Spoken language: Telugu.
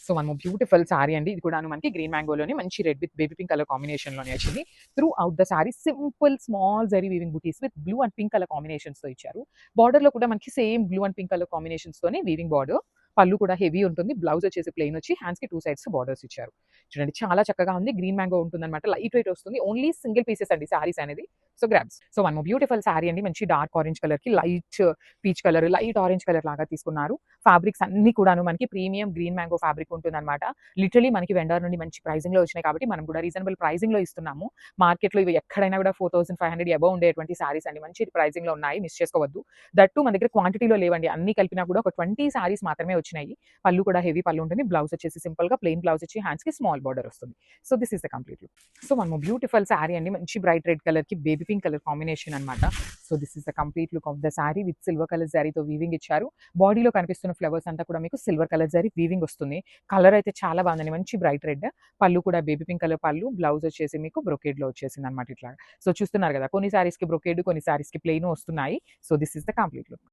So one more beautiful sari అండి. ఇది కూడాను మనకి గ్రీన్ మ్యాంగోలోనే మంచి red with baby pink colour కాంబినేషన్‌లోనే వచ్చింది. Throughout the sari simple small zari weaving buttis with blue and pink colour కాంబినేషన్స్‌తో ఇచ్చారు. బార్డర్‌లో కూడా మనకి same blue and pink colour కాంబినేషన్స్‌తోనే వీవింగ్ బార్డర్. పళ్ళు కూడా హెవీ ఉంటుంది. బ్లౌజ్ వచ్చేసి ప్లెయిన్ వచ్చి హ్యాండ్స్‌కి 2 సైడ్స్ బార్డర్స్ ఇచ్చారు. చూడండి చాలా చక్కగా ఉంది. గ్రీన్ మ్యాంగో ఉంటుందన్నమాట. లైట్ వెయిట్ వస్తుంది. ఓన్లీ సింగిల్ పీసెస్ అండి సారీస్ అనేది. So grabs. So one more beautiful sari అండి. మంచి డార్క్ ఆరెంజ్ కలర్‌కి light peach colour, light orange colour లాగా తీసుకున్నారు. ఫ్యాబ్రిక్స్ అన్నీ కూడాను మనకి ప్రీమియం గ్రీన్ మ్యాంగో ఫ్యాబ్రిక్ ఉంటుందన్నమాట. లిటరల్లీ మనకి వెండర్ నుండి మంచి ప్రైజింగ్‌లో వచ్చినాయి కాబట్టి మనం కూడా రీజనబుల్ ప్రైజింగ్‌లో ఇస్తున్నాము. మార్కెట్‌లో ఇవి ఎక్కడైనా కూడా 4500 అబోవ్ ఉండేటువంటి సారీస్ అండి. మంచి ప్రైజింగ్‌లో ఉన్నాయి. మిస్ చేసుకోవద్దు. దట్ టూ మన దగ్గర క్వాంటిటీలో లేవండి. అన్నీ కలిపినా కూడా ఒక 20 సారీస్ మాత్రమే వచ్చినాయి. పళ్ళు కూడా హెవీ పళ్ళు ఉంటుంది. బ్లౌజ్ వచ్చేసి సింపుల్‌గా ప్లెయిన్ బ్లౌజ్ వచ్చి హ్యాండ్స్‌కి స్మాల్ బార్డర్ వస్తుంది. So this is the complete look. So one more beautiful sari అండి. మంచి బ్రైట్ రెడ్ కలర్‌కి బేబీ పింక్ కలర్ కాంబినేషన్ అన్నమాట. So this is the complete look of the sorry with silver colour జరీతో వీవింగ్ ఇచ్చారు. బాడీలో కనిపిస్తున్న ఫ్లవర్స్ అంతా కూడా మీకు సిల్వర్ కలర్ జరీ వీవింగ్ వస్తుంది. కలర్ అయితే చాలా బాగుందండి. మంచి బ్రైట్ రెడ్. పళ్ళు కూడా బేబీ పింక్ కలర్ పళ్ళు. బ్లౌజ్ వచ్చేసి మీకు బ్రొకేడ్‌లో వచ్చేసిందన్నమాట ఇట్లా. సో చూస్తున్నారు కదా! కొన్ని సారీస్‌కి బ్రొకేడ్, కొన్ని సారీస్‌కి ప్లెయిన్ వస్తున్నాయి. So this is the complete look.